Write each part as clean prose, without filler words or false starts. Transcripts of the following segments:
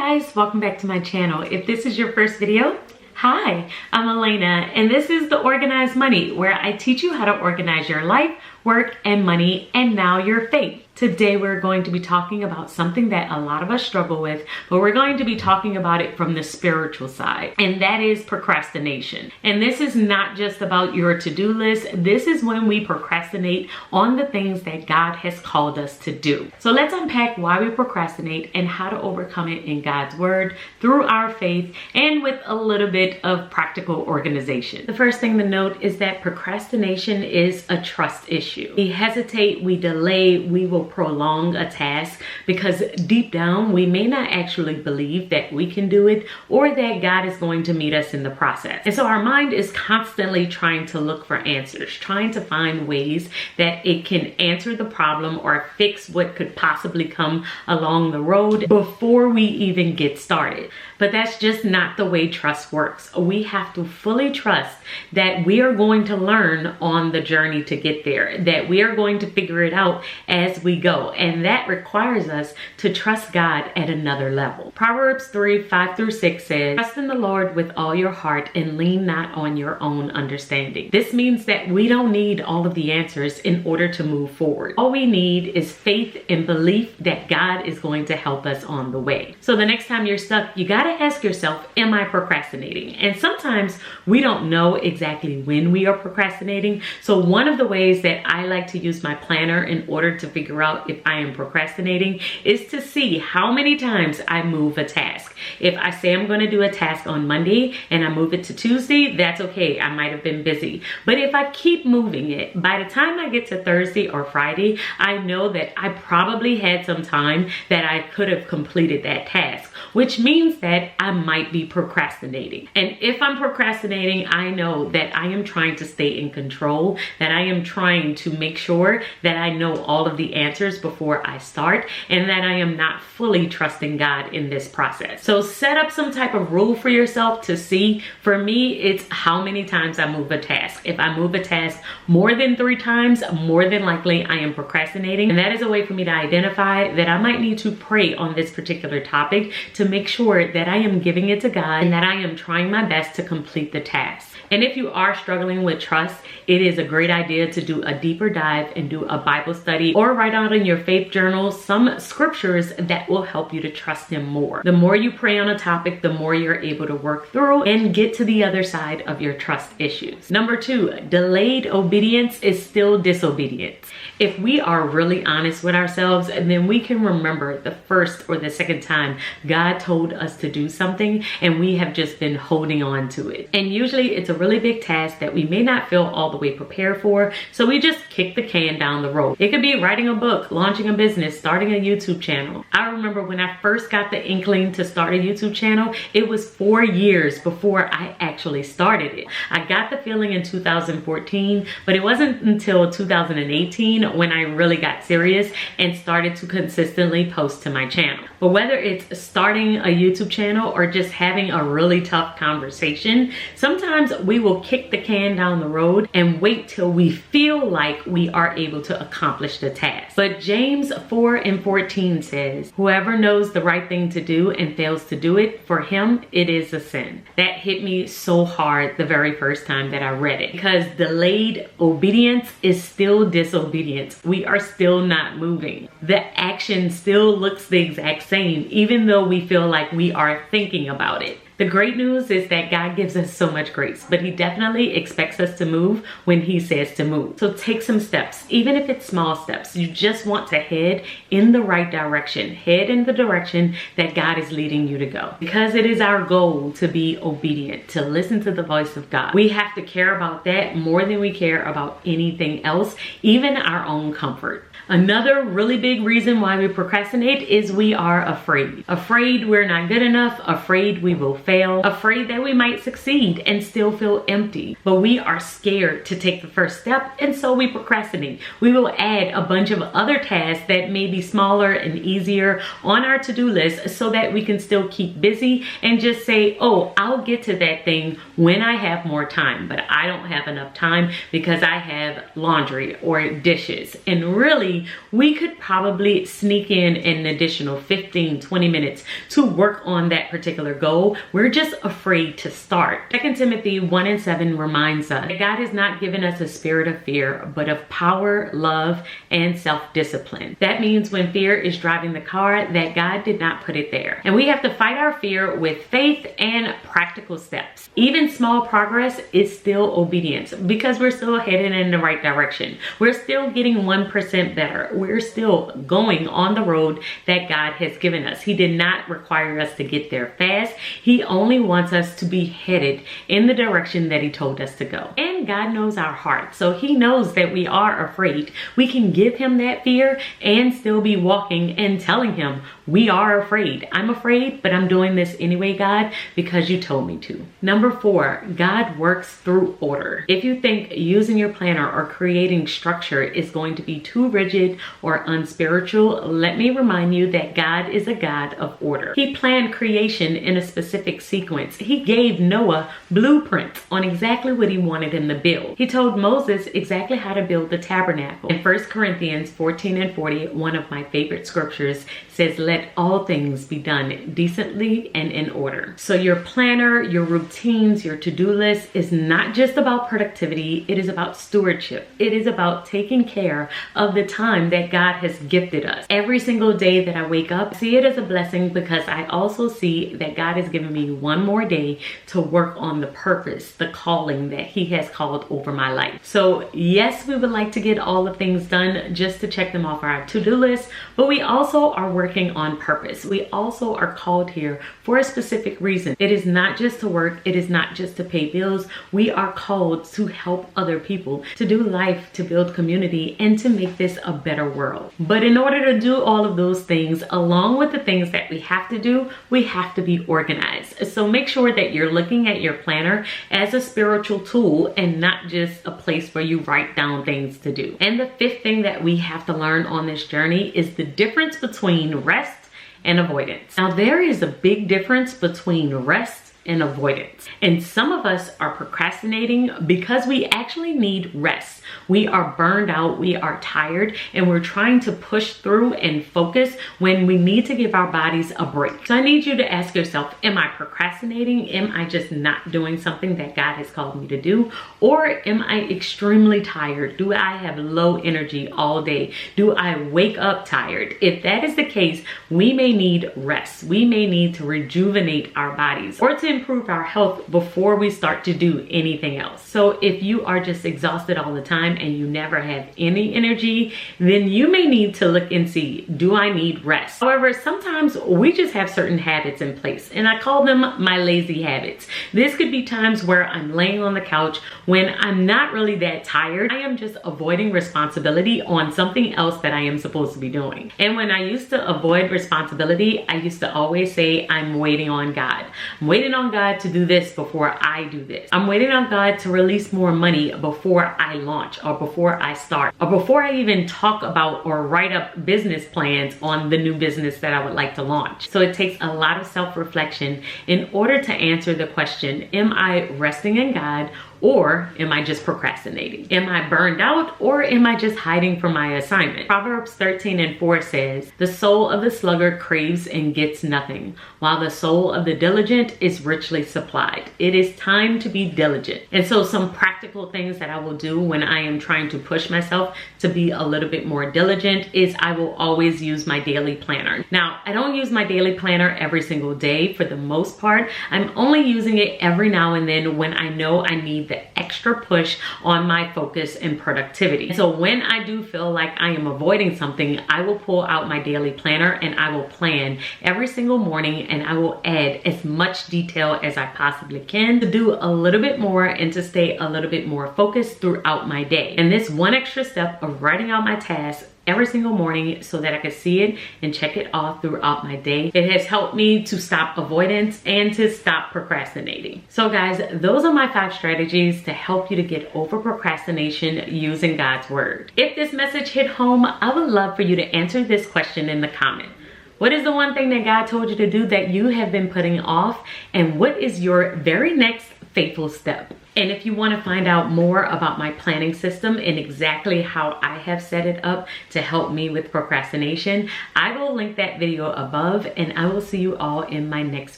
guys, welcome back to my channel. If this is your first video, hi, I'm Alaina, and this is the Organized Money, where I teach you how to organize your life, work, and money, and now your faith. Today we're going to be talking about something that a lot of us struggle with, but we're going to be talking about it from the spiritual side, and that is procrastination. And this is not just about your to-do list. This is when we procrastinate on the things that God has called us to do. So let's unpack why we procrastinate and how to overcome it in God's word through our faith and with a little bit of practical organization. The first thing to note is that procrastination is a trust issue. We hesitate, we delay, we will prolong a task because deep down we may not actually believe that we can do it or that God is going to meet us in the process. And so our mind is constantly trying to look for answers, trying to find ways that it can answer the problem or fix what could possibly come along the road before we even get started. But that's just not the way trust works. We have to fully trust that we are going to learn on the journey to get there, that we are going to figure it out as we go. And that requires us to trust God at another level. Proverbs 3:5-6 says, "Trust in the Lord with all your heart and lean not on your own understanding." This means that we don't need all of the answers in order to move forward. All we need is faith and belief that God is going to help us on the way. So the next time you're stuck, you gotta ask yourself, am I procrastinating? And sometimes we don't know exactly when we are procrastinating. So one of the ways that I like to use my planner in order to figure out if I am procrastinating is to see how many times I move a task. If I say I'm going to do a task on Monday and I move it to Tuesday, that's okay. I might have been busy. But if I keep moving it, by the time I get to Thursday or Friday, I know that I probably had some time that I could have completed that task, which means that I might be procrastinating. And if I'm procrastinating, I know that I am trying to stay in control, that I am trying to make sure that I know all of the answers before I start, and that I am not fully trusting God in this process. So set up some type of rule for yourself to see. For me, it's how many times I move a task. If I move a task more than 3 times, more than likely I am procrastinating. And that is a way for me to identify that I might need to pray on this particular topic to make sure that I am giving it to God and that I am trying my best to complete the task. And if you are struggling with trust, it is a great idea to do a deeper dive and do a Bible study or write out in your faith journal some scriptures that will help you to trust Him more. The more you pray on a topic, the more you're able to work through and get to the other side of your trust issues. Number 2, delayed obedience is still disobedience. If we are really honest with ourselves, then we can remember the first or the second time God told us to do something and we have just been holding on to it. And usually it's a really big task that we may not feel all the way prepared for, so we just kick the can down the road. It could be writing a book, launching a business, starting a YouTube channel. I remember when I first got the inkling to start a YouTube channel, it was 4 years before I actually started it. I got the feeling in 2014, but it wasn't until 2018 when I really got serious and started to consistently post to my channel. But whether it's starting a YouTube channel or just having a really tough conversation, sometimes we will kick the can down the road and wait till we feel like we are able to accomplish the task. But James 4:14 says, "Whoever knows the right thing to do and fails to do it, for him it is a sin." That hit me so hard the very first time that I read it, because delayed obedience is still disobedience. We are still not moving. The action still looks the exact same, even though we feel like we are thinking about it. The great news is that God gives us so much grace, but He definitely expects us to move when He says to move. So take some steps, even if it's small steps. You just want to head in the right direction. Head in the direction that God is leading you to go. Because it is our goal to be obedient, to listen to the voice of God. We have to care about that more than we care about anything else, even our own comfort. Another really big reason why we procrastinate is we are afraid. Afraid we're not good enough, afraid we will fail, afraid that we might succeed and still feel empty. But we are scared to take the first step, and so we procrastinate. We will add a bunch of other tasks that may be smaller and easier on our to-do list so that we can still keep busy and just say, oh, I'll get to that thing when I have more time, but I don't have enough time because I have laundry or dishes. And really, we could probably sneak in an additional 15, 20 minutes to work on that particular goal. We're just afraid to start. 2 Timothy 1:7 reminds us that God has not given us a spirit of fear, but of power, love, and self-discipline. That means when fear is driving the car, that God did not put it there. And we have to fight our fear with faith and practical steps. Even small progress is still obedience because we're still heading in the right direction. We're still getting 1% better. We're still going on the road that God has given us. He did not require us to get there fast. He only wants us to be headed in the direction that he told us to go. And God knows our heart. So he knows that we are afraid. We can give him that fear and still be walking and telling him, we are afraid. I'm afraid, but I'm doing this anyway, God, because you told me to. Number 4, God works through order. If you think using your planner or creating structure is going to be too rigid or unspiritual, let me remind you that God is a God of order. He planned creation in a specific sequence. He gave Noah blueprints on exactly what he wanted him to build. He told Moses exactly how to build the tabernacle. In 1 Corinthians 14:40, one of my favorite scriptures says, let all things be done decently and in order. So your planner, your routines, your to-do list is not just about productivity. It is about stewardship. It is about taking care of the time that God has gifted us. Every single day that I wake up, I see it as a blessing because I also see that God has given me one more day to work on the purpose, the calling that he has called over my life. So yes, we would like to get all the things done just to check them off our to-do list, but we also are working on purpose. We also are called here for a specific reason. It is not just to work. It is not just to pay bills. We are called to help other people, to do life, to build community, and to make this a better world. But in order to do all of those things, along with the things that we have to do, we have to be organized. So make sure that you're looking at your planner as a spiritual tool and not just a place where you write down things to do. And the 5th thing that we have to learn on this journey is the difference between rest and avoidance. Now, there is a big difference between rest and avoidance. And some of us are procrastinating because we actually need rest. We are burned out, we are tired, and we're trying to push through and focus when we need to give our bodies a break. So I need you to ask yourself, am I procrastinating? Am I just not doing something that God has called me to do? Or am I extremely tired? Do I have low energy all day? Do I wake up tired? If that is the case, we may need rest. We may need to rejuvenate our bodies or to improve our health before we start to do anything else. So if you are just exhausted all the time and you never have any energy, then you may need to look and see, do I need rest? However, sometimes we just have certain habits in place, and I call them my lazy habits. This could be times where I'm laying on the couch when I'm not really that tired. I am just avoiding responsibility on something else that I am supposed to be doing. And when I used to avoid responsibility, I used to always say, I'm waiting on God. I'm waiting on God to do this before I do this. I'm waiting on God to release more money before I launch or before I start or before I even talk about or write up business plans on the new business that I would like to launch. So it takes a lot of self-reflection in order to answer the question, am I resting in God or am I just procrastinating? Am I burned out or am I just hiding from my assignment? Proverbs 13:4 says, the soul of the sluggard craves and gets nothing, while the soul of the diligent is richly supplied. It is time to be diligent. And so some practical things that I will do when I am trying to push myself to be a little bit more diligent is I will always use my daily planner. Now, I don't use my daily planner every single day for the most part. I'm only using it every now and then when I know I need the extra push on my focus and productivity. So when I do feel like I am avoiding something, I will pull out my daily planner and I will plan every single morning, and I will add as much detail as I possibly can to do a little bit more and to stay a little bit more focused throughout my day. And this one extra step of writing out my tasks every single morning so that I can see it and check it off throughout my day. It has helped me to stop avoidance and to stop procrastinating. So guys, those are my 5 strategies to help you to get over procrastination using God's word. If this message hit home, I would love for you to answer this question in the comment. What is the one thing that God told you to do that you have been putting off? And what is your very next faithful step? And if you want to find out more about my planning system and exactly how I have set it up to help me with procrastination, I will link that video above, and I will see you all in my next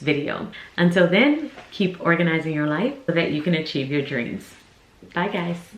video. Until then, keep organizing your life so that you can achieve your dreams. Bye guys.